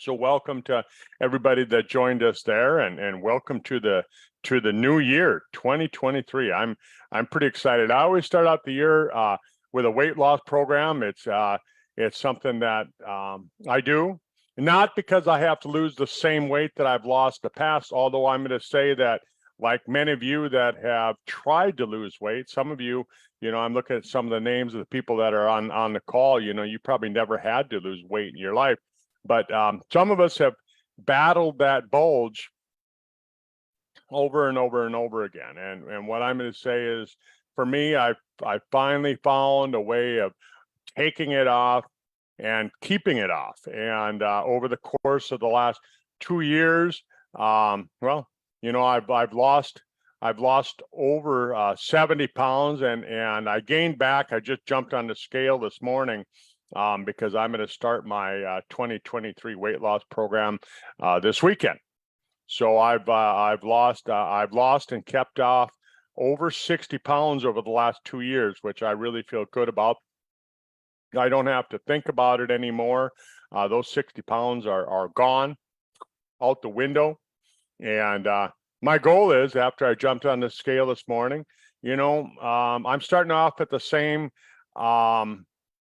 So welcome to everybody that joined us there, and welcome to the new year, 2023. I'm pretty excited. I always start out the year with a weight loss program. It's something that I do, not because I have to lose the same weight that I've lost in the past, although I'm going to say that, like many of you that have tried to lose weight, some of you, I'm looking at some of the names of the people that are on the call, you probably never had to lose weight in your life. But some of us have battled that bulge over and over and over again. And what I'm going to say is, for me, I finally found a way of taking it off and keeping it off. And over the course of the last 2 years, I've lost over 70 pounds, and I gained back. I just jumped on the scale this morning because I'm going to start my 2023 weight loss program this weekend. So I've lost and kept off over 60 pounds over the last 2 years, which I really feel good about. I don't have to think about it anymore. Those 60 pounds are gone out the window. And my goal is, after I jumped on the scale this morning, I'm starting off at the same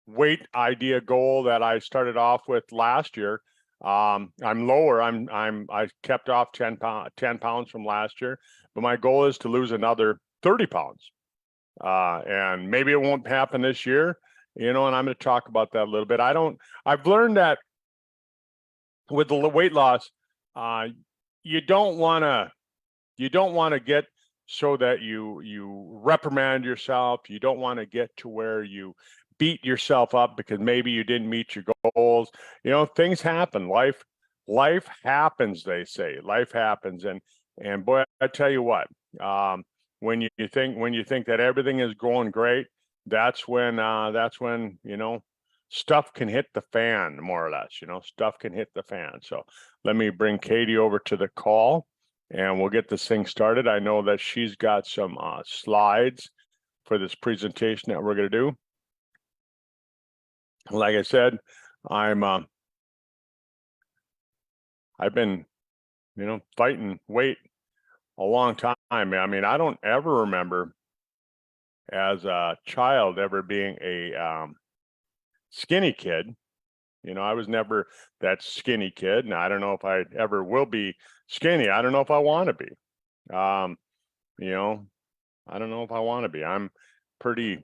weight idea goal that I started off with last year. I'm lower. I kept off 10 pounds from last year, but my goal is to lose another 30 pounds. And maybe it won't happen this year, and I'm going to talk about that a little bit. I've learned that with the weight loss, you don't want to get so that you reprimand yourself. You don't want to get to where you beat yourself up because maybe you didn't meet your goals. Things happen. Life happens, they say. Life happens. And boy, I tell you what, when you think that everything is going great, that's when stuff can hit the fan, more or less. Stuff can hit the fan. So let me bring Katie over to the call, and we'll get this thing started. I know that she's got some slides for this presentation that we're going to do. Like I said, I've been, fighting weight a long time. I mean, I don't ever remember as a child ever being a skinny kid. I was never that skinny kid, and I don't know if I ever will be skinny. I don't know if I want to be. I don't know if I want to be. I'm pretty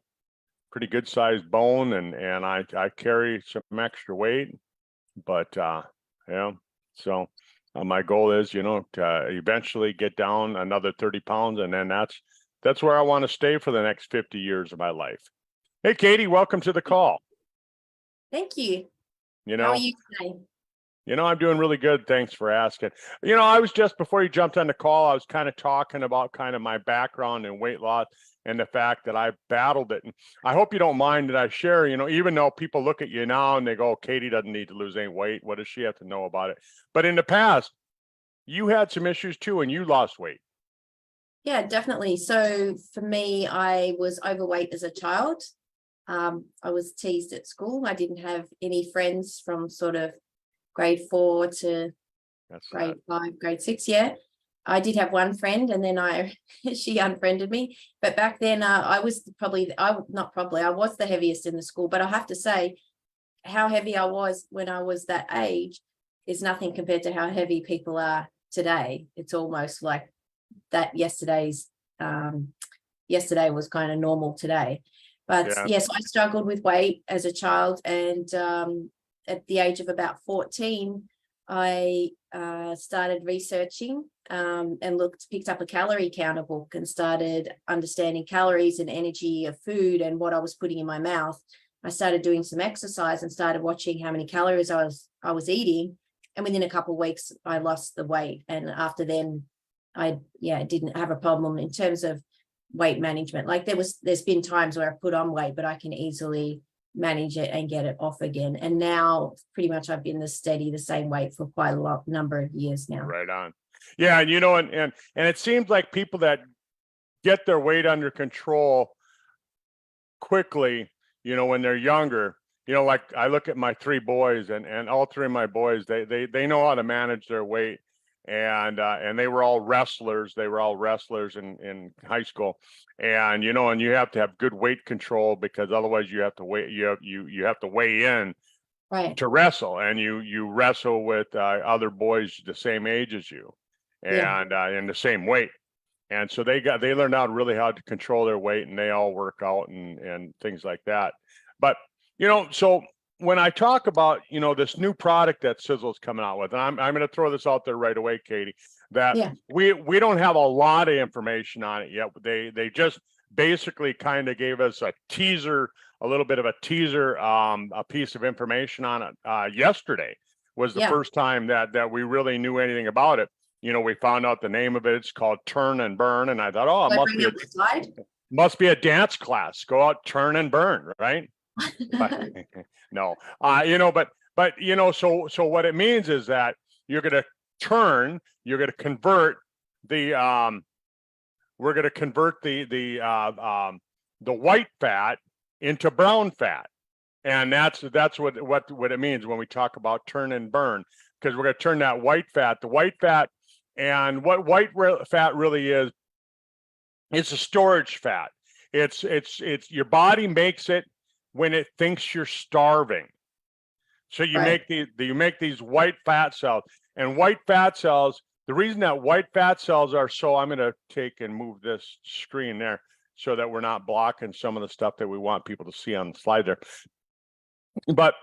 good sized bone, and I carry some extra weight, but so my goal is, to eventually get down another 30 pounds, and then that's where I want to stay for the next 50 years of my life. Hey, Katie, welcome to the call. Thank you. How are you today? I'm doing really good. Thanks for asking. I was just, before you jumped on the call, I was kind of talking about kind of my background in weight loss and the fact that I battled it. And I hope you don't mind that I share, even though people look at you now and they go, Katie doesn't need to lose any weight. What does she have to know about it? But in the past, you had some issues too, and you lost weight. Yeah, definitely. So for me, I was overweight as a child. I was teased at school. I didn't have any friends from sort of grade 4 to grade 5, grade 6. Yeah, I did have one friend, and then she unfriended me. But back then, I was I was the heaviest in the school. But I have to say, how heavy I was when I was that age is nothing compared to how heavy people are today. It's almost like that yesterday was kind of normal today. But yes, I struggled with weight as a child, and at the age of about 14, I started researching and picked up a calorie counter book and started understanding calories and energy of food and what I was putting in my mouth. I started doing some exercise and started watching how many calories I was eating, and within a couple of weeks, I lost the weight. And after then, I didn't have a problem in terms of weight management. Like there's been times where I put on weight, but I can easily manage it and get it off again. And now pretty much I've been the same weight for quite a number of years now. Right on. Yeah. And it seems like people that get their weight under control quickly, when they're younger, you know, like I look at my three boys, and all three of my boys, they know how to manage their weight, and they were all wrestlers. They were all wrestlers in high school, and you know, and you have to have good weight control, because otherwise you have to weigh you have to weigh in Right. to wrestle, and you wrestle with other boys the same age as you, and in the same weight. And so they learned out really how to control their weight, and they all work out and things like that. But, you know, so when I talk about, you know, this new product that Sizzle's coming out with, and I'm going to throw this out there right away, Katie, that we don't have a lot of information on it yet. They just basically kind of gave us a teaser, a little bit of a teaser, a piece of information on it. Yesterday was the first time that we really knew anything about it. You know, we found out the name of it. It's called Turn and Burn, and I thought, oh, it must be a dance class. Go out, turn and burn, right? But, no, you know, but you know, so what it means is that you're going to turn, you're going to convert the we're going to convert the white fat into brown fat, and that's what it means when we talk about turn and burn, because we're going to turn that white fat, the white fat. And what white fat really is, it's a storage fat. It's your body makes it when it thinks you're starving. So you make these white fat cells, and white fat cells. The reason that white fat cells are so, I'm going to take and move this screen there so that we're not blocking some of the stuff that we want people to see on the slide there. But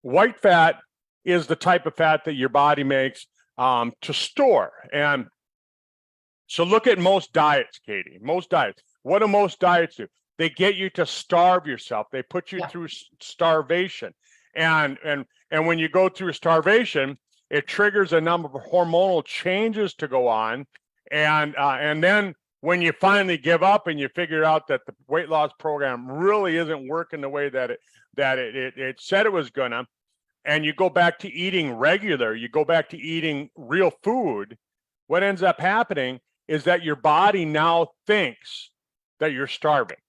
white fat is the type of fat that your body makes to store. And so look at most diets, Katie. Most diets. What do most diets do? They get you to starve yourself. They put you through starvation. And when you go through starvation, it triggers a number of hormonal changes to go on. And then when you finally give up and you figure out that the weight loss program really isn't working the way that it said it was gonna, and you go back to eating regular, you go back to eating real food, what ends up happening is that your body now thinks that you're starving.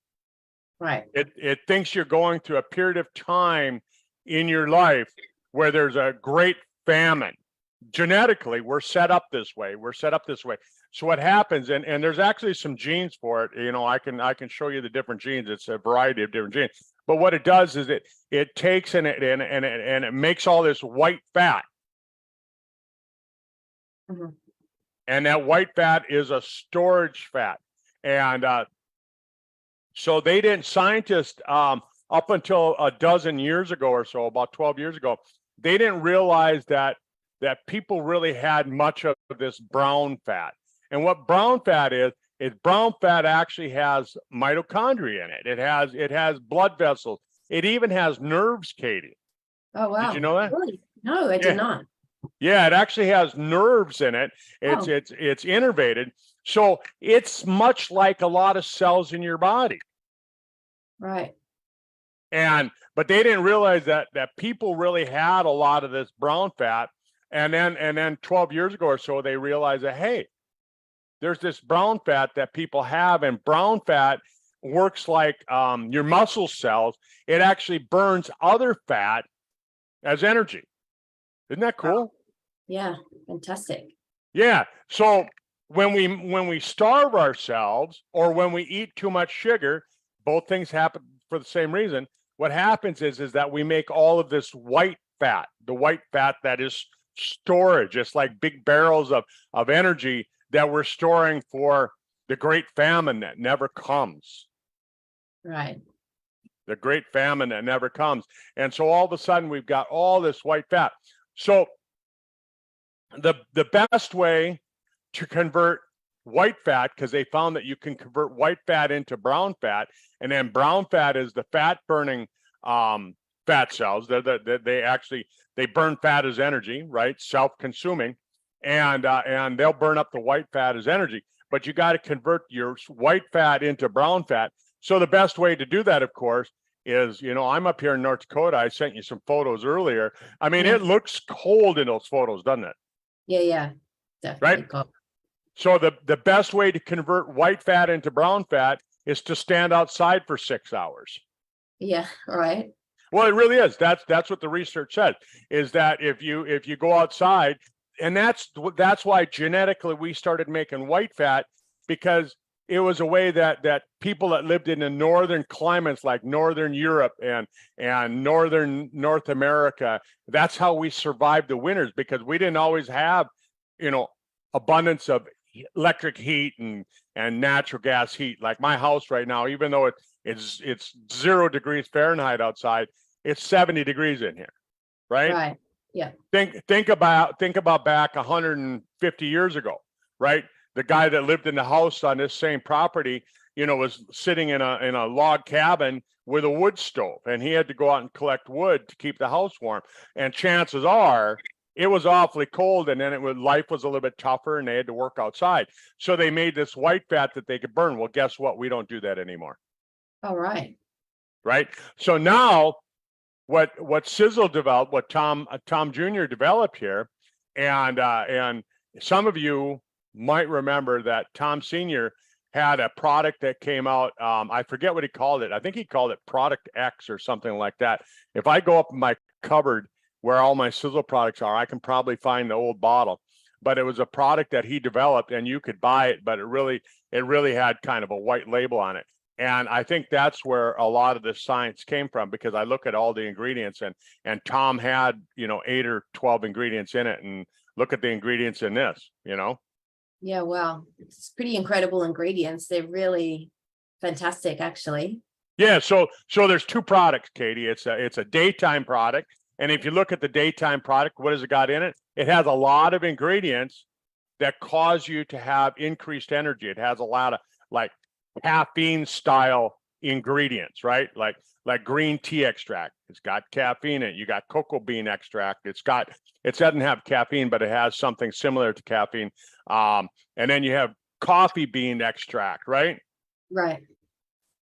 Right. It thinks you're going through a period of time in your life where there's a great famine. Genetically, we're set up this way. So what happens, and there's actually some genes for it. You know, I can show you the different genes. It's a variety of different genes. But what it does is it takes and it makes all this white fat. Mm-hmm. And that white fat is a storage fat. And so scientists, up until a dozen years ago or so, about 12 years ago, they didn't realize that people really had much of this brown fat. And what brown fat is brown fat actually has mitochondria in it. It has blood vessels. It even has nerves, Katie. Oh, wow. Did you know that? Really? No, I did not. Yeah, it actually has nerves in it. It's innervated. So it's much like a lot of cells in your body. Right. But they didn't realize that people really had a lot of this brown fat. And then 12 years ago or so, they realized that, hey, there's this brown fat that people have, and brown fat works like your muscle cells. It actually burns other fat as energy. Isn't that cool? Wow. Yeah, fantastic. Yeah. So when we starve ourselves, or when we eat too much sugar, both things happen for the same reason. What happens is that we make all of this white fat, the white fat that is storage. It's like big barrels of energy that we're storing for the great famine that never comes. Right. The great famine that never comes. And so all of a sudden we've got all this white fat. So the best way to convert white fat, because they found that you can convert white fat into brown fat, and then brown fat is the fat burning fat cells. They burn fat as energy, right? Self-consuming. And they'll burn up the white fat as energy, but you got to convert your white fat into brown fat. So the best way to do that, of course, is, you know, I'm up here in North Dakota. I sent you some photos earlier. I mean, it looks cold in those photos, doesn't it? Yeah, definitely. Right. Cold. So the best way to convert white fat into brown fat is to stand outside for 6 hours. Yeah, right. Well, it really is. That's what the research said, is that if you go outside, and that's why genetically we started making white fat, because it was a way that people that lived in the northern climates like northern Europe and northern North America, that's how we survived the winters, because we didn't always have, abundance of electric heat and natural gas heat. Like my house right now, even though it's 0 degrees Fahrenheit outside, it's 70 degrees in here, right? Right. Yeah. Think about back 150 years ago, right? The guy that lived in the house on this same property, was sitting in a log cabin with a wood stove, and he had to go out and collect wood to keep the house warm. And chances are it was awfully cold, and then life was a little bit tougher, and they had to work outside. So they made this white fat that they could burn. Well, guess what? We don't do that anymore. All right. Right. So now what Sizzle developed, what Tom Jr. developed here, and some of you might remember that Tom Sr. had a product that came out. I forget what he called it. I think he called it Product X or something like that. If I go up in my cupboard where all my Sizzle products are, I can probably find the old bottle. But it was a product that he developed, and you could buy it, but it really had kind of a white label on it. And I think that's where a lot of the science came from, because I look at all the ingredients, and Tom had, 8 or 12 ingredients in it, and look at the ingredients in this, Yeah, well, it's pretty incredible ingredients. They're really fantastic, actually. Yeah, so there's 2 products, Katie. It's a daytime product, and if you look at the daytime product, what has it got in it? It has a lot of ingredients that cause you to have increased energy. It has a lot of like caffeine style ingredients, right? Like green tea extract. It's got caffeine in it. You got cocoa bean extract. It doesn't have caffeine, but it has something similar to caffeine. And then you have coffee bean extract, right? Right.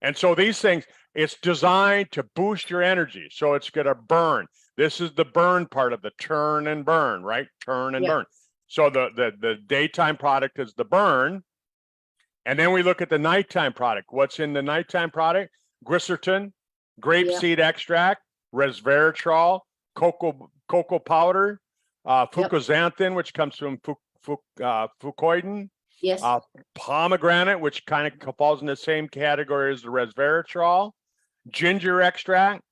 And so these things, it's designed to boost your energy. So it's going to burn. This is the burn part of the turn and burn, right? Turn and burn. So the daytime product is the burn. And then we look at the nighttime product. What's in the nighttime product? Glycertin, grapeseed extract, resveratrol, cocoa powder, fucoxanthin, which comes from fucoidin. Yes. Pomegranate, which kind of falls in the same category as the resveratrol, ginger extract,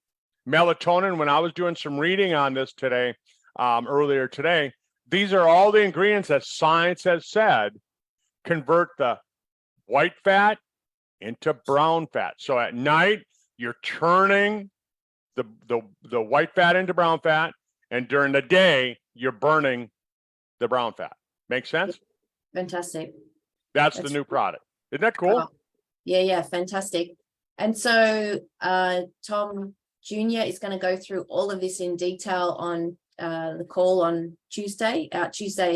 melatonin. When I was doing some reading on this today, earlier today, these are all the ingredients that science has said convert the white fat into brown fat. So at night, you're turning the white fat into brown fat, and during the day, you're burning the brown fat. Make sense? Fantastic. That's the new product. Isn't that cool? Yeah, fantastic. And so Tom Jr. is going to go through all of this in detail on the call on Tuesday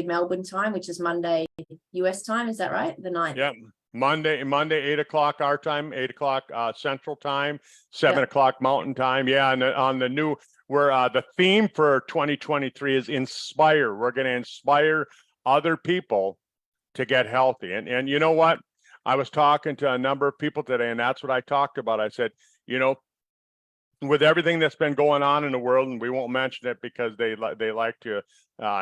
Melbourne time, which is Monday US time. Is that right? The 9th. Yeah. Monday, 8 o'clock our time, 8 o'clock Central time, 7 o'clock Mountain time. Yeah, and on the new, the theme for 2023 is inspire. We're going to inspire other people to get healthy. And you know what? I was talking to a number of people today, and that's what I talked about. I said, with everything that's been going on in the world, and we won't mention it because they like to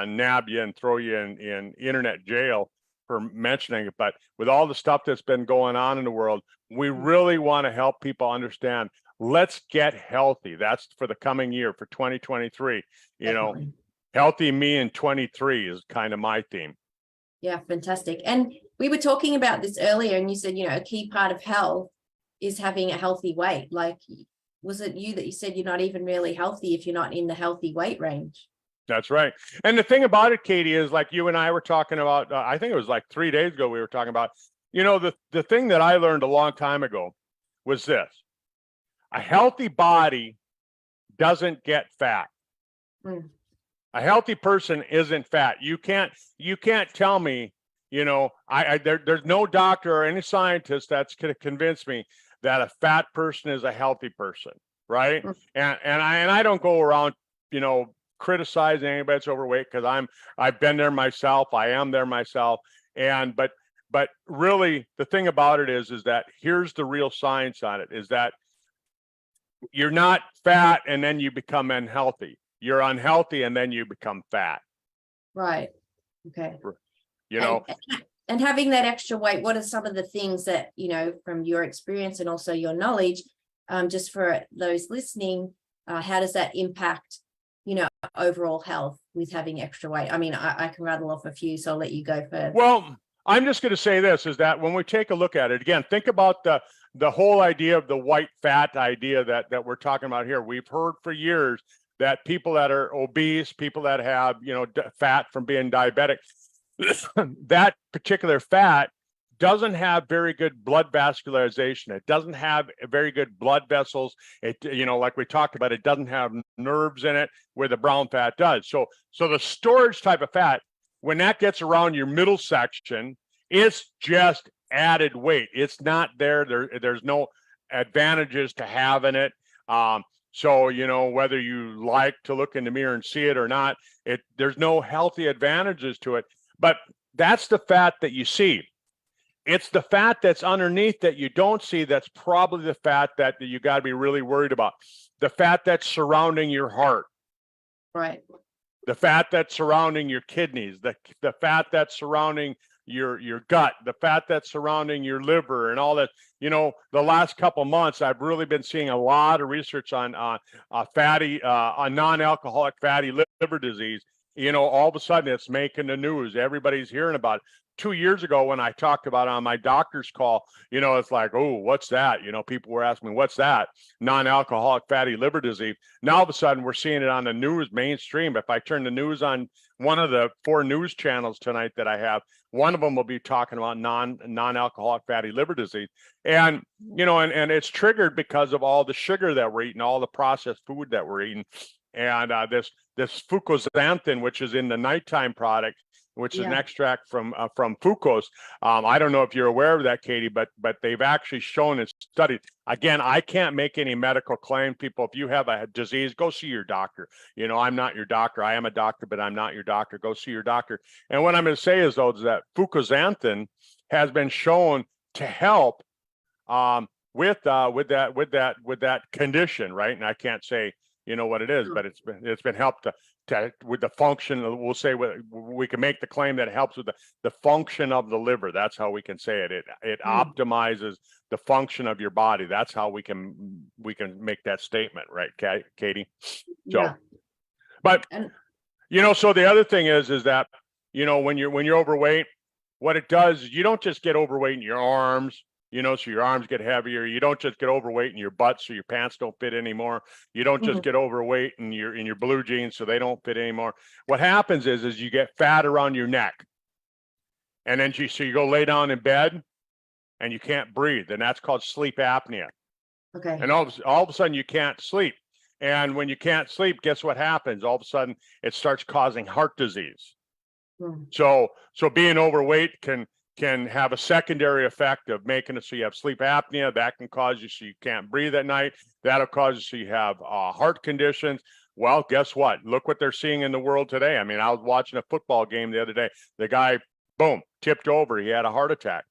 nab you and throw you in internet jail for mentioning it, but with all the stuff that's been going on in the world, we really want to help people understand, let's get healthy. That's for the coming year, for 2023. Definitely. Healthy me in 23 is kind of my theme. Yeah, fantastic. And we were talking about this earlier, and you said, a key part of health is having a healthy weight. Like, was it you that you said you're not even really healthy if you're not in the healthy weight range? That's right. And the thing about it, Katie, is like you and I were talking about, I think it was like 3 days ago, we were talking about, the thing that I learned a long time ago was this: a healthy body doesn't get fat. A healthy person isn't fat. You can't tell me, there's no doctor or any scientist that's going to convince me that a fat person is a healthy person, right? And I don't go around, criticizing anybody that's overweight, because I've been there myself. I am there myself. And but really the thing about it is that here's the real science on it, is that You're not fat and then you become unhealthy. You're unhealthy and then you become fat. Right. Okay. You know, and having that extra weight, what are some of the things that, you know, from your experience and also your knowledge, just for those listening, how does that impact, you know, overall health with having extra weight? I mean, I can rattle off a few, so I'll let you go first. Well, I'm just going to say this, is that when we take a look at it, again, think about the whole idea of the white fat idea that we're talking about here. We've heard for years that people that are obese, people that have, you know, fat from being diabetic, that particular fat doesn't have very good blood vascularization. It doesn't have very good blood vessels. It, you know, like we talked about, it doesn't have nerves in it where the brown fat does. So the storage type of fat, when that gets around your middle section, it's just added weight. It's not there. There's no advantages to having it. So, you know, whether you like to look in the mirror and see it or not, there's no healthy advantages to it. But that's the fat that you see. It's the fat that's underneath that you don't see that's probably the fat that you got to be really worried about. The fat that's surrounding your heart. Right. The fat that's surrounding your kidneys, the fat that's surrounding your gut, the fat that's surrounding your liver and all that. You know, the last couple months, I've really been seeing a lot of research on non-alcoholic fatty liver disease. You know, all of a sudden it's making the news. Everybody's hearing about it. 2 years ago, when I talked about it on my doctor's call, you know, it's like, oh, what's that? You know, people were asking me, what's that? Non-alcoholic fatty liver disease. Now, all of a sudden, we're seeing it on the news mainstream. If I turn the news on one of the 4 news channels tonight that I have, one of them will be talking about non-alcoholic fatty liver disease. And, you know, and it's triggered because of all the sugar that we're eating, all the processed food that we're eating. And this fucoxanthin, which is in the nighttime product, which is an extract from fucose. I don't know if you're aware of that, Katie, but they've actually shown and studied. Again, I can't make any medical claim. People, if you have a disease, go see your doctor. You know, I'm not your doctor. I am a doctor, but I'm not your doctor. Go see your doctor. And what I'm going to say is, though, is that fucoxanthin has been shown to help with that condition, right? And I can't say, you know, what it is, but it's been helped to with the function. We'll say we can make the claim that it helps with the function of the liver. That's how we can say it. It optimizes the function of your body. That's how we can make that statement, right, Katie? So, but you know, so the other thing is that, you know, when you're overweight, what it does is you don't just get overweight in your arms. You know, so your arms get heavier. You don't just get overweight in your butt, so your pants don't fit anymore. You don't just get overweight in your blue jeans, so they don't fit anymore. What happens is you get fat around your neck, and then so you go lay down in bed, and you can't breathe, and that's called sleep apnea. Okay. And all of a sudden you can't sleep, and when you can't sleep, guess what happens? All of a sudden it starts causing heart disease. So being overweight can have a secondary effect of making it so you have sleep apnea. That can cause you so you can't breathe at night. That'll cause you so you have heart conditions. Well, guess what? Look what they're seeing in the world today. I mean, I was watching a football game the other day. The guy, boom, tipped over. He had a heart attack.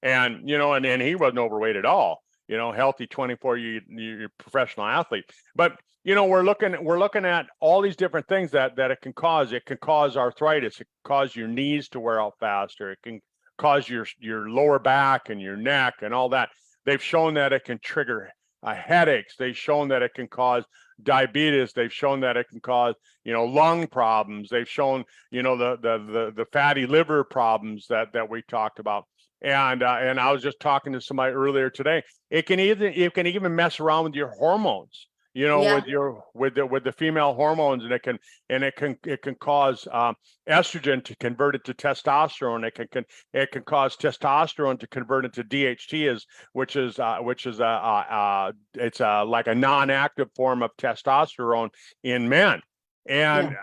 And, you know, and he wasn't overweight at all. You know, healthy 24-year professional athlete. But, you know, we're looking at all these different things that it can cause. It can cause arthritis. It can cause your knees to wear out faster. It can cause your lower back and your neck and all that. They've shown that it can trigger headaches. They've shown that it can cause diabetes. They've shown that it can cause, you know, lung problems. They've shown, you know, the fatty liver problems that we talked about. And I was just talking to somebody earlier today. It can even mess around with your hormones. You know, with the female hormones, and it can cause estrogen to convert it to testosterone. It can cause testosterone to convert into DHT, which is it's like a non-active form of testosterone in men, and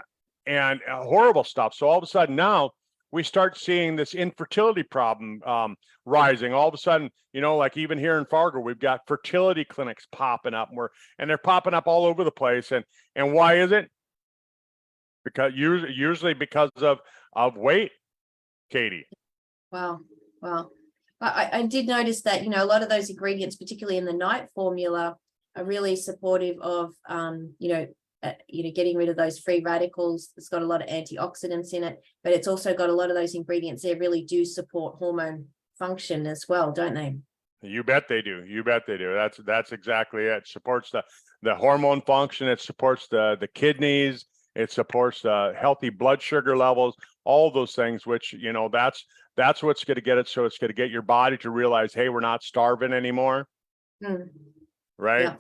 horrible stuff. So all of a sudden now we start seeing this infertility problem rising. All of a sudden, you know, like even here in Fargo, we've got fertility clinics popping up, and they're popping up all over the place. And why is it? Because usually because of weight, Katie. Wow. I did notice that, you know, a lot of those ingredients, particularly in the night formula, are really supportive of, getting rid of those free radicals. It's got a lot of antioxidants in it, but it's also got a lot of those ingredients there really do support hormone function as well, don't they? You bet they do. You bet they do. That's exactly it. It supports the hormone function. It supports the kidneys. It supports the healthy blood sugar levels, all those things, which, that's what's going to get it. So it's going to get your body to realize, hey, we're not starving anymore. Right.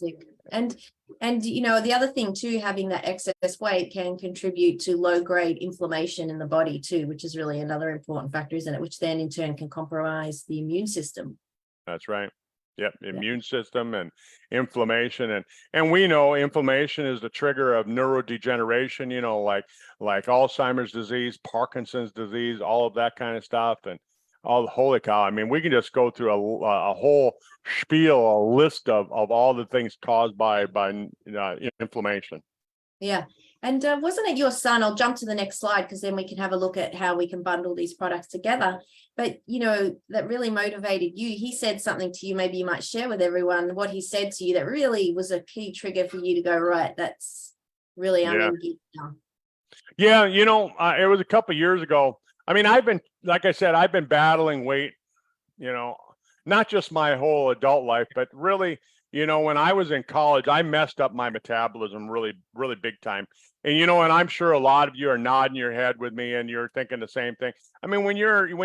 Yeah. And the other thing too, having that excess weight can contribute to low grade inflammation in the body too, which is really another important factor, isn't it? Which then in turn can compromise the immune system. That's right. Yep. Immune system and inflammation. And we know inflammation is the trigger of neurodegeneration, like Alzheimer's disease, Parkinson's disease, all of that kind of stuff. And holy cow. I mean, we can just go through a whole spiel, a list of all the things caused by inflammation. Yeah. And wasn't it your son? I'll jump to the next slide because then we can have a look at how we can bundle these products together. But, that really motivated you. He said something to you, maybe you might share with everyone what he said to you that really was a key trigger for you to go, right, that's really, I'm in geek now. Yeah, it was a couple of years ago. I mean, like I said, I've been battling weight, not just my whole adult life, but really, when I was in college, I messed up my metabolism really, really big time. And, and I'm sure a lot of you are nodding your head with me and you're thinking the same thing. I mean, when you're in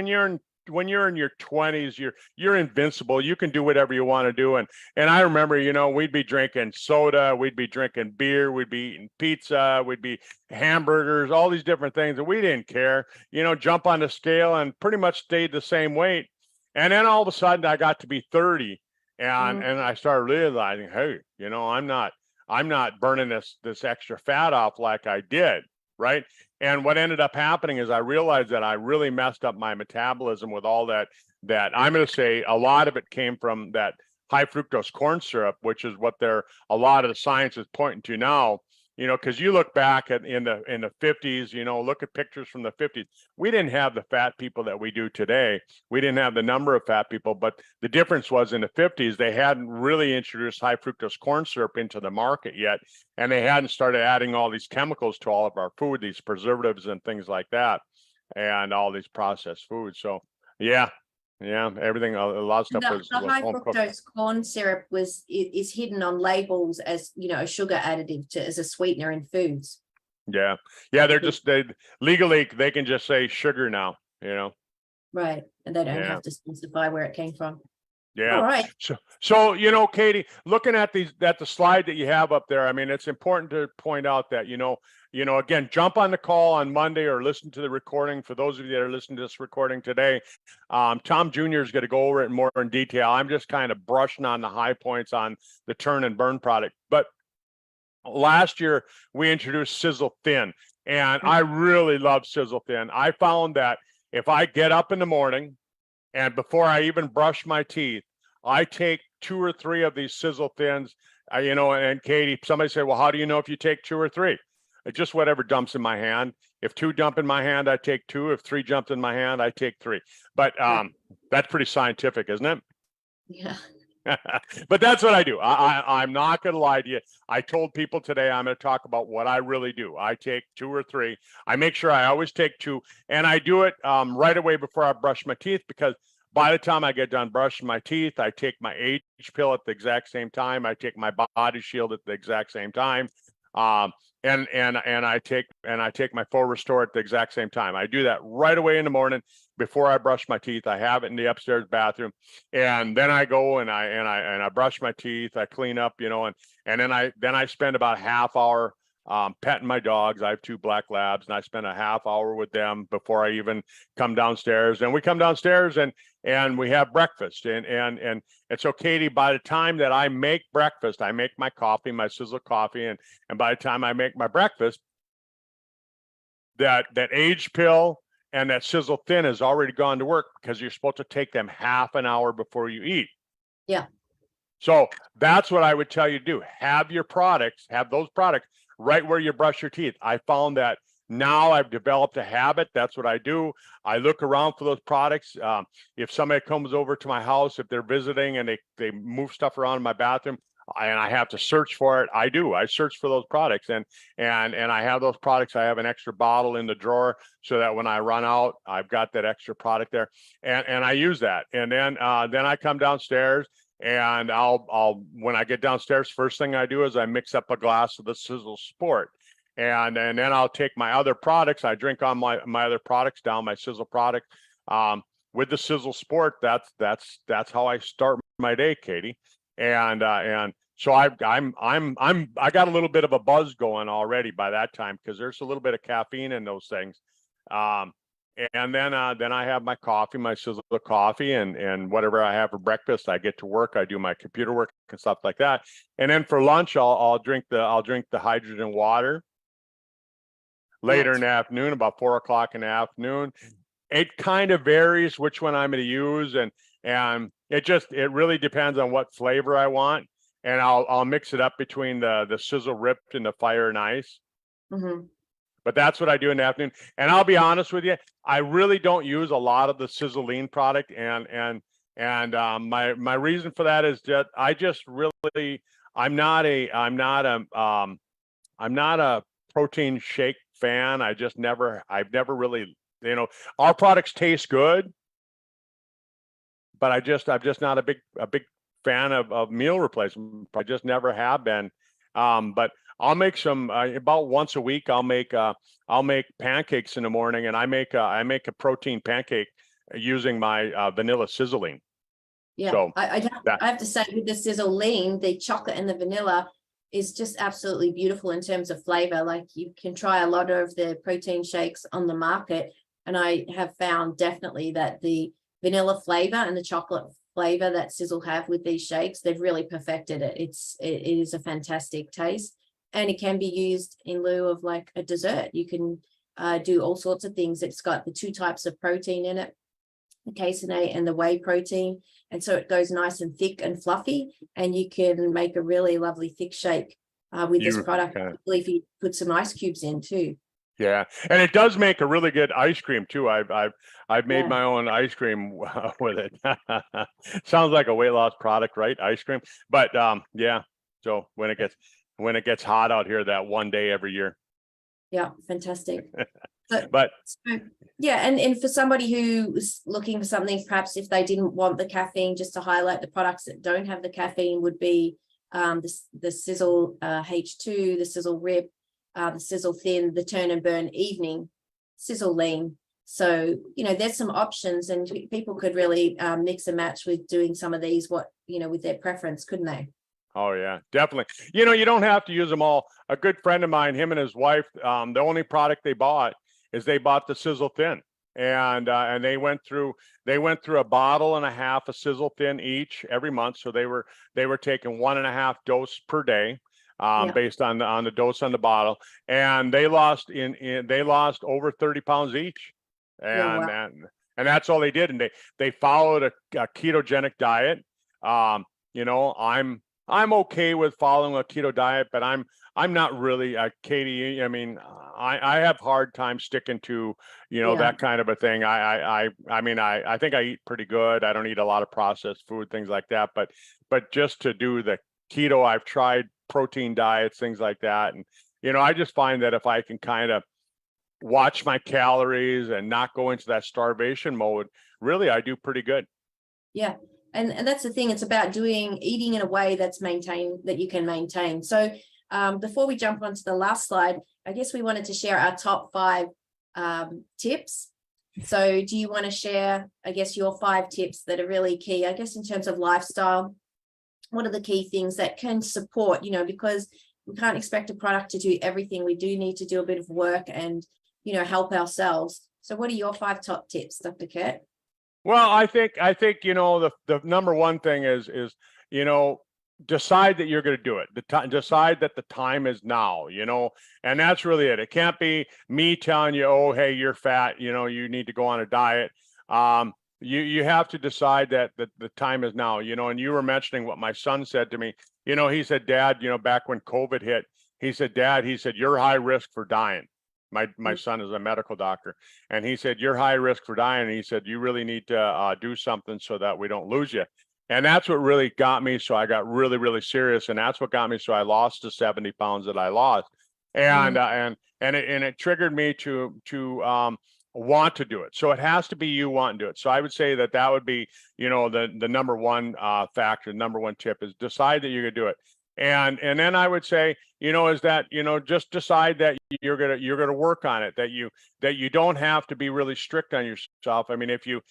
your 20s, you're invincible. You can do whatever you want to do. And I remember, we'd be drinking soda, we'd be drinking beer, we'd be eating pizza, we'd be hamburgers, all these different things, and we didn't care. Jump on the scale and pretty much stayed the same weight. And then all of a sudden, I got to be 30, and I started realizing, hey, I'm not burning this extra fat off like I did, right? And what ended up happening is I realized that I really messed up my metabolism with all that I'm going to say a lot of it came from that high fructose corn syrup, which is what a lot of the science is pointing to now, because you look back in the 50s, look at pictures from the 50s. We didn't have the fat people that we do today. We didn't have the number of fat people, but the difference was in the 50s, they hadn't really introduced high fructose corn syrup into the market yet. And they hadn't started adding all these chemicals to all of our food, these preservatives and things like that, and all these processed foods. So yeah, everything, a lot of stuff was high fructose corn syrup is hidden on labels as a sugar additive as a sweetener in foods. Yeah, they legally they can just say sugar now, right, and they don't have to specify where it came from. Yeah. All right. So Katie, looking at the slide that you have up there, I mean, it's important to point out that again, jump on the call on Monday or listen to the recording. For those of you that are listening to this recording today, Tom Jr. is going to go over it more in detail. I'm just kind of brushing on the high points on the Turn and Burn product. But last year we introduced Sizzle Thin, and I really love Sizzle Thin. I found that if I get up in the morning and before I even brush my teeth, I take 2 or 3 of these Sizzle Thins, and Katie, somebody said, well, how do you know if you take 2 or 3? It's just whatever dumps in my hand. If 2 dump in my hand, I take 2. If 3 jumps in my hand, I take 3. But that's pretty scientific, isn't it? Yeah. But that's what I do. I'm not going to lie to you. I told people today I'm going to talk about what I really do. I take 2 or 3. I make sure I always take 2, and I do it right away before I brush my teeth, because by the time I get done brushing my teeth, I take my H pill at the exact same time. I take my body shield at the exact same time. And I take my full restore at the exact same time. I do that right away in the morning before I brush my teeth. I have it in the upstairs bathroom, and then I go and I brush my teeth. I clean up, and then I spend about a half hour petting my dogs. I have 2 black labs, and I spend a half hour with them before I even come downstairs. And we come downstairs and we have breakfast. And so, Katie, by the time that I make breakfast, I make my coffee, my Sizzle coffee, and by the time I make my breakfast, that age pill and that Sizzle Thin has already gone to work, because you're supposed to take them half an hour before you eat. Yeah. So that's what I would tell you to do. Have those products right where you brush your teeth. I found that now I've developed a habit. That's what I do. I look around for those products. If somebody comes over to my house, if they're visiting and they move stuff around in my bathroom, and I have to search for it. I search for those products, and I have those products. I have an extra bottle in the drawer so that when I run out, I've got that extra product there, and I use that. And then I come downstairs, and I'll when I get downstairs, first thing I do is I mix up a glass of the Sizzle Sport. And then I'll take my other products. I drink on my other products down, my Sizzle product. With the Sizzle Sport, that's how I start my day, Katie. And so I got a little bit of a buzz going already by that time, because there's a little bit of caffeine in those things. And then I have my coffee, my Sizzle coffee, and whatever I have for breakfast. I get to work, I do my computer work and stuff like that. And then for lunch, I'll drink the hydrogen water. Later in the afternoon, about 4 o'clock in the afternoon. It kind of varies which one I'm going to use, and it really depends on what flavor I want, and I'll mix it up between the Sizzle Ripped and the Fire and Ice. Mm-hmm. But that's what I do in the afternoon. And I'll be honest with you, I really don't use a lot of the Sizzle Lean product, and my reason for that is that I just really I'm not a protein shake fan. I've never really, our products taste good, but I'm just not a big fan of meal replacement. I just never have been. But I'll make some about once a week. I'll make pancakes in the morning, and I make a protein pancake using my vanilla sizzling. Yeah, so I have to say, with the Sizzle Lean, the chocolate and the vanilla is just absolutely beautiful in terms of flavor. Like, you can try a lot of the protein shakes on the market, and I have found definitely that the vanilla flavor and the chocolate flavor that Sizzle have with these shakes, they've really perfected it. It is a fantastic taste, and it can be used in lieu of like a dessert. You can do all sorts of things. It's got the 2 types of protein in it, the caseinate and the whey protein, and so it goes nice and thick and fluffy, and you can make a really lovely thick shake with this product, particularly if you put some ice cubes in too. Yeah, and it does make a really good ice cream too. I've made my own ice cream with it. Sounds like a weight loss product, right? Ice cream, but yeah. So when it gets hot out here, that one day every year. Yeah, fantastic. But yeah, and for somebody who is looking for something, perhaps if they didn't want the caffeine, just to highlight the products that don't have the caffeine would be the Sizzle H2, the Sizzle Rip, the Sizzle Thin, the Turn and Burn Evening, Sizzle Lean. So, there's some options, and people could really mix and match with doing some of these, with their preference, couldn't they? Oh yeah, definitely. You don't have to use them all. A good friend of mine, him and his wife, the only product they bought the Sizzle Thin, and they went through a bottle and a half of Sizzle Thin each every month. So they were taking 1.5 dose per day, based on the dose on the bottle, and they lost over 30 pounds each, and that's all they did. And they followed a ketogenic diet. I'm okay with following a keto diet, but I'm not really, Katie. I mean, I have hard time sticking to, that kind of a thing. I think I eat pretty good. I don't eat a lot of processed food, things like that. But just to do the keto, I've tried protein diets, things like that. And, I just find that if I can kind of watch my calories and not go into that starvation mode, really, I do pretty good. Yeah. And that's the thing. It's about eating in a way that you can maintain. So before we jump onto the last slide, I guess we wanted to share our top 5 tips. So do you want to share, I guess, your 5 tips that are really key, I guess, in terms of lifestyle? What are the key things that can support, because we can't expect a product to do everything. We do need to do a bit of work and, help ourselves. So what are your 5 top tips, Dr. Curt? Well, I think the number one thing is decide that you're going to do it. Decide that the time is now. And that's really it. It can't be me telling you, oh, hey, you're fat. You need to go on a diet. You have to decide that the time is now. And you were mentioning what my son said to me. He said, Dad, back when COVID hit, he said, Dad, you're high risk for dying. My son is a medical doctor, and he said, you're high risk for dying. And he said, you really need to do something so that we don't lose you. And that's what really got me. So I got really, really serious. And that's what got me. So I lost the 70 pounds that I lost. And, it triggered me to want to do it. So it has to be you want to do it. So I would say that would be, the number one factor, number one tip is decide that you're going to do it. And then I would say, is that, just decide that you're going to work on it, that you don't have to be really strict on yourself. I mean, if you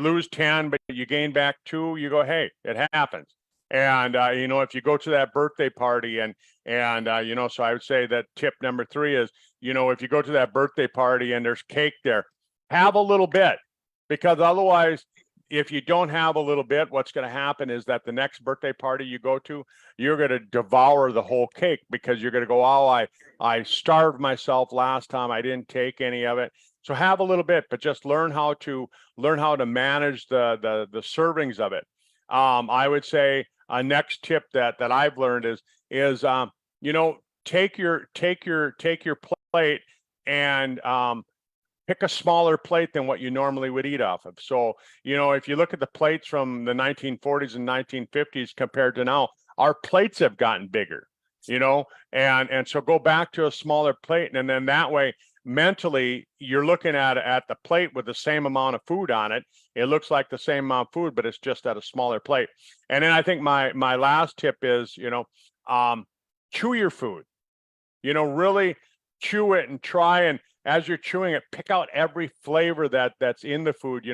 lose 10, but you gain back 2, you go, hey, it happens. And, if you go to that birthday party and so I would say that tip number 3 is, if you go to that birthday party and there's cake there, have a little bit, because otherwise, if you don't have a little bit, what's going to happen is that the next birthday party you go to, you're going to devour the whole cake, because you're going to go, oh, I starved myself last time. I didn't take any of it. So have a little bit, but just learn how to manage the servings of it. I would say a next tip that I've learned is take your plate and pick a smaller plate than what you normally would eat off of. So, if you look at the plates from the 1940s and 1950s compared to now, our plates have gotten bigger, and so go back to a smaller plate. And then that way, mentally, you're looking at the plate with the same amount of food on it. It looks like the same amount of food, but it's just at a smaller plate. And then I think my last tip is, chew your food, really chew it and try, and as you're chewing it, pick out every flavor that's in the food,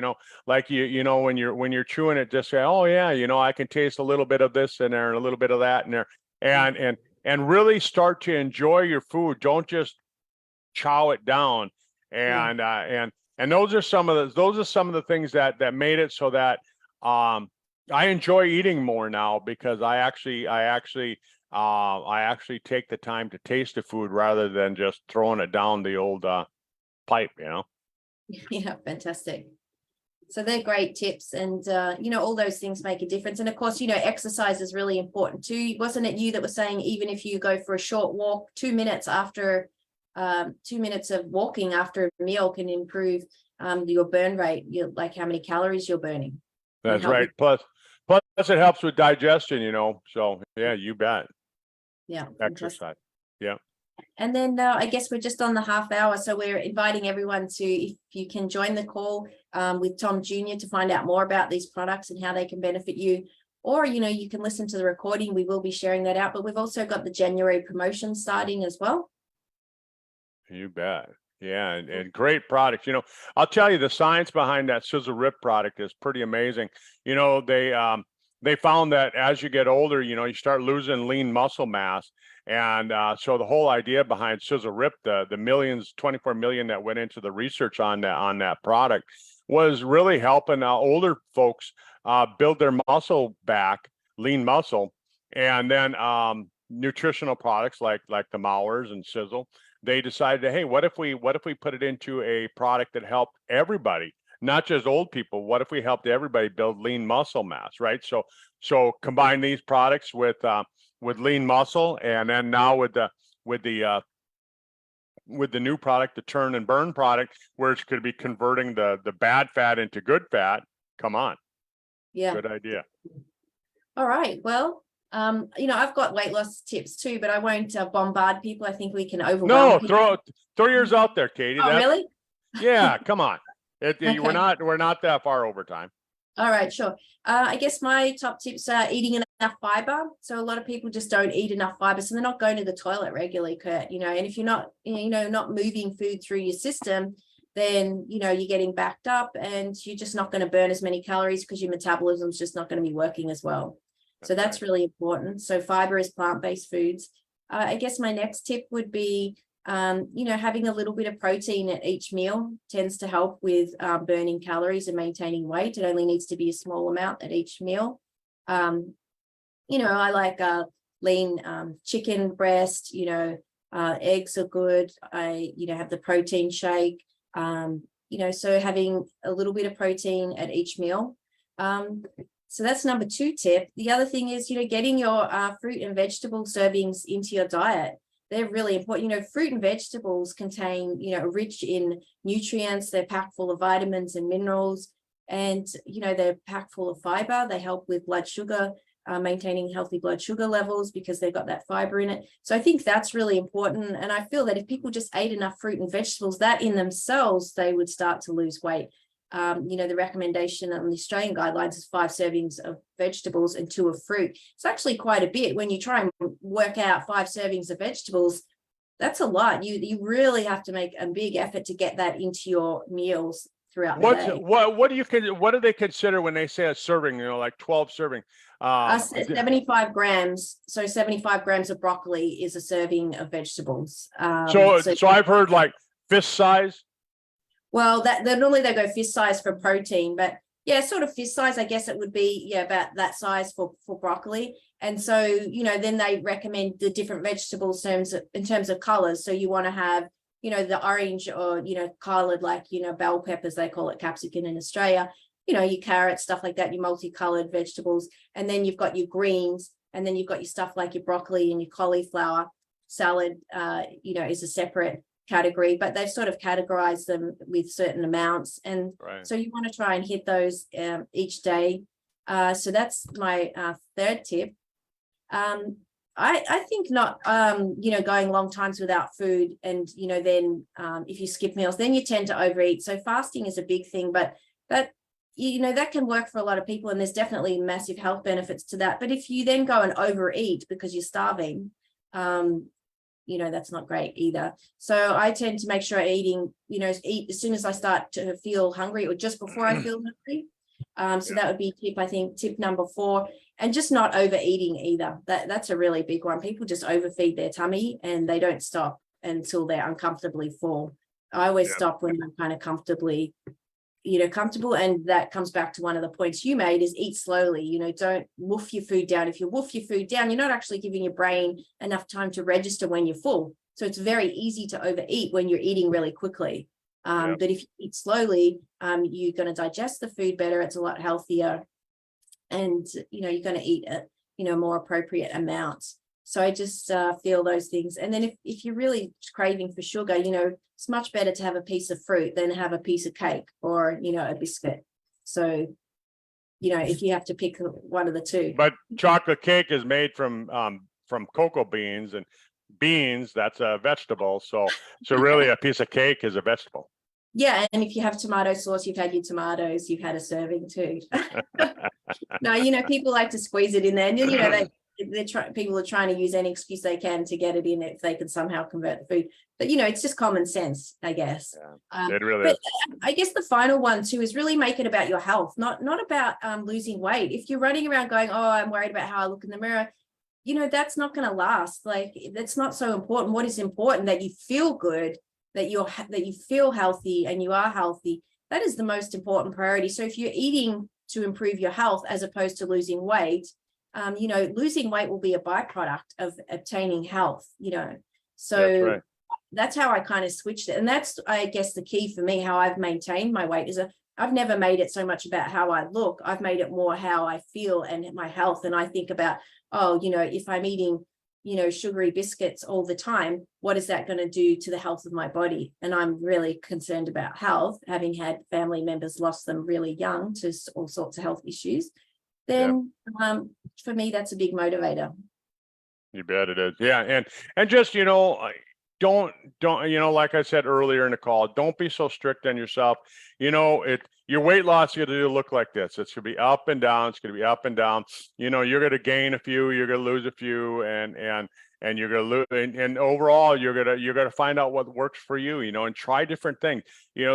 like when you're chewing it, just say, oh yeah, I can taste a little bit of this in there and a little bit of that in there, and really start to enjoy your food. Don't just chow it down. And those are some of the things that made it so that I enjoy eating more now, because I actually take the time to taste the food rather than just throwing it down the old pipe, Yeah, fantastic. So they're great tips, and all those things make a difference. And of course, exercise is really important too. Wasn't it you that was saying, even if you go for a short walk, 2 minutes after 2 minutes of walking after a meal can improve your burn rate, like how many calories you're burning. That's right. Plus it helps with digestion, so yeah, you bet. Yeah, exercise. fantastic. Yeah. And then I guess we're just on the half hour, so we're inviting everyone to, if you can join the call with Tom Jr. to find out more about these products and how they can benefit you, or you can listen to the recording. We will be sharing that out, but we've also got the January promotion starting as well. You bet. Yeah, and great products. I'll tell you, the science behind that Sizzle Rip product is pretty amazing. They found that as you get older, you start losing lean muscle mass. And so the whole idea behind Sizzle Rip, the millions, 24 million that went into the research on that product, was really helping older folks build their muscle back, lean muscle. And then nutritional products like the Mowers and Sizzle, they decided, hey, what if we put it into a product that helped everybody, not just old people? What if we helped everybody build lean muscle mass, right? So combine these products with lean muscle, and then now with the new product, the Turn and Burn product, where it's going to be converting the bad fat into good fat. Come on. Yeah. Good idea. All right. Well, I've got weight loss tips too, but I won't bombard people. I think we can overwhelm people. Throw yours out there, Katie. Oh, really? Yeah, come on. Okay. We're not that far over time. All right, sure. I guess my top tips are eating enough fiber. So a lot of people just don't eat enough fiber, so they're not going to the toilet regularly, Curt. And if you're not, not moving food through your system, then you're getting backed up, and you're just not going to burn as many calories because your metabolism's just not going to be working as well. So that's really important. So fiber is plant-based foods. I guess my next tip would be, having a little bit of protein at each meal tends to help with burning calories and maintaining weight. It only needs to be a small amount at each meal. I like lean chicken breast, eggs are good. I, have the protein shake, so having a little bit of protein at each meal. So that's number 2 tip. The other thing is, getting your fruit and vegetable servings into your diet. They're really important. Fruit and vegetables contain, rich in nutrients. They're packed full of vitamins and minerals. And, they're packed full of fiber. They help with blood sugar, maintaining healthy blood sugar levels because they've got that fiber in it. So I think that's really important. And I feel that if people just ate enough fruit and vegetables, that in themselves, they would start to lose weight. The recommendation on the Australian guidelines is 5 servings of vegetables and 2 of fruit. It's actually quite a bit. When you try and work out 5 servings of vegetables, that's a lot. You really have to make a big effort to get that into your meals throughout the day. What do they consider when they say a serving, like 12 serving? 75 grams. So 75 grams of broccoli is a serving of vegetables. So I've heard like fist size. Well, normally they go fist size for protein, but yeah, sort of fist size, I guess it would be, about that size for broccoli. And so, then they recommend the different vegetables in terms of colors. So you want to have, the orange or, colored, like, bell peppers, they call it capsicum in Australia, your carrots, stuff like that, your multicolored vegetables. And then you've got your greens, and then you've got your stuff like your broccoli and your cauliflower. Salad, is a separate category, but they've sort of categorized them with certain amounts. And so you want to try and hit those each day. So that's my third tip. I think not, going long times without food and, then if you skip meals, then you tend to overeat. So fasting is a big thing, but that can work for a lot of people. And there's definitely massive health benefits to that. But if you then go and overeat because you're starving, that's not great either. So I tend to make sure eat as soon as I start to feel hungry or just before I feel hungry. So that would be tip number 4, and just not overeating either. That's a really big one. People just overfeed their tummy and they don't stop until they're uncomfortably full. I always stop when I'm kind of comfortably, comfortable. And that comes back to one of the points you made is eat slowly. Don't wolf your food down. If you wolf your food down, you're not actually giving your brain enough time to register when you're full. So it's very easy to overeat when you're eating really quickly. But if you eat slowly, you're going to digest the food better. It's a lot healthier. And, you're going to eat at, more appropriate amounts. So I just feel those things. And then if you're really craving for sugar, it's much better to have a piece of fruit than have a piece of cake or, a biscuit. So, if you have to pick one of the two. But chocolate cake is made from cocoa beans, and beans, that's a vegetable. So really a piece of cake is a vegetable. Yeah, and if you have tomato sauce, you've had your tomatoes, you've had a serving too. No, people like to squeeze it in there, and people are trying to use any excuse they can to get it in if they can somehow convert the food. But it's just common sense, I guess. Yeah, it really is. I guess the final one too is really make it about your health, not about losing weight. If you're running around going, oh, I'm worried about how I look in the mirror, that's not going to last. Like, that's not so important. What is important, that you feel good, that you feel healthy and you are healthy. That is the most important priority. So if you're eating to improve your health as opposed to losing weight, losing weight will be a byproduct of obtaining health, So that's how I kind of switched it. And that's, I guess, the key for me, how I've maintained my weight is I've never made it so much about how I look. I've made it more how I feel and my health. And I think about, if I'm eating, sugary biscuits all the time, what is that going to do to the health of my body? And I'm really concerned about health, having had family members lost them really young to all sorts of health issues. Then for me, that's a big motivator. You bet it is. Yeah. And just, don't, like I said earlier in the call, don't be so strict on yourself. Your weight loss is going to look like this. It's going to be up and down. It's going to be up and down. You're going to gain a few, you're going to lose a few, and you're going to lose. And overall, you're going to find out what works for you, and try different things.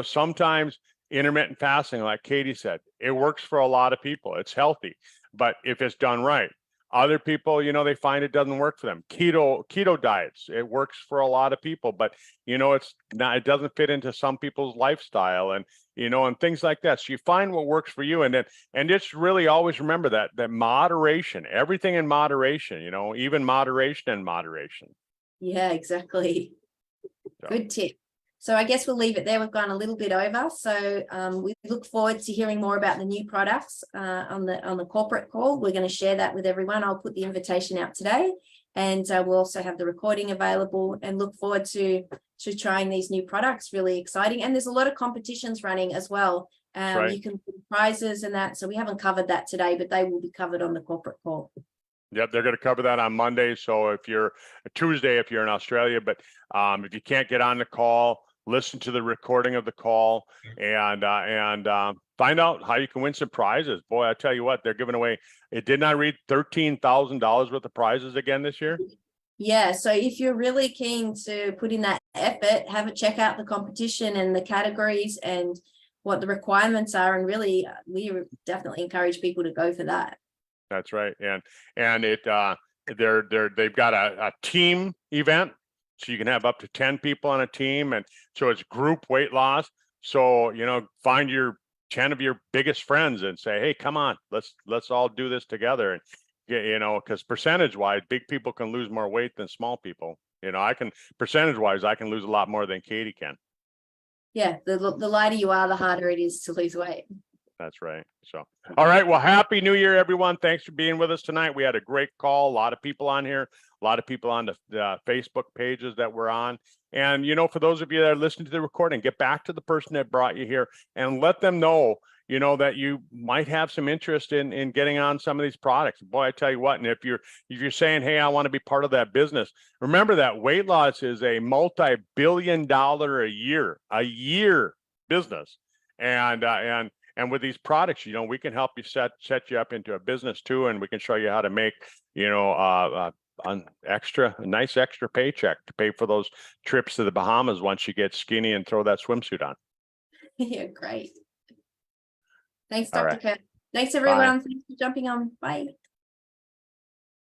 Sometimes intermittent fasting, like Katie said, it works for a lot of people. It's healthy, but if it's done right. Other people, they find it doesn't work for them. Keto diets, it works for a lot of people, but it's not. It doesn't fit into some people's lifestyle, and and things like that. So you find what works for you, and just really always remember that moderation, everything in moderation. Even moderation in moderation. Yeah, exactly. So. Good tip. So I guess we'll leave it there. We've gone a little bit over. So we look forward to hearing more about the new products on the corporate call. We're going to share that with everyone. I'll put the invitation out today, and we'll also have the recording available, and look forward to trying these new products. Really exciting. And there's a lot of competitions running as well. Right. You can win prizes and that. So we haven't covered that today, but they will be covered on the corporate call. Yep, they're going to cover that on Monday. So if you're Tuesday, if you're in Australia, but if you can't get on the call, listen to the recording of the call and find out how you can win some prizes. Boy, I tell you what, they're giving away. It did not read $13,000 worth of prizes again this year. Yeah, so if you're really keen to put in that effort, have a check out the competition and the categories and what the requirements are. And really, we definitely encourage people to go for that. That's right. And it they've got a team event, so you can have up to 10 people on a team, and so it's group weight loss. So, you know, find your 10 of your biggest friends and say, hey, come on, let's all do this together. And you know, because percentage wise, big people can lose more weight than small people. You know, percentage wise, I can lose a lot more than Katie can. Yeah, the lighter you are, the harder it is to lose weight. That's right. So, all right. Well, happy New Year, everyone. Thanks for being with us tonight. We had a great call. A lot of people on here, a lot of people on the Facebook pages that we're on. And, you know, for those of you that are listening to the recording, get back to the person that brought you here and let them know, you know, that you might have some interest in getting on some of these products. Boy, I tell you what, and if you're saying, hey, I want to be part of that business, remember that weight loss is a multi-billion-dollar a year business. And with these products, you know, we can help you set you up into a business too, and we can show you how to make, you know, a nice extra paycheck to pay for those trips to the Bahamas once you get skinny and throw that swimsuit on. Yeah, great. Thanks, All Dr. right. Curt. Thanks, everyone. Bye. Thanks for jumping on. Bye.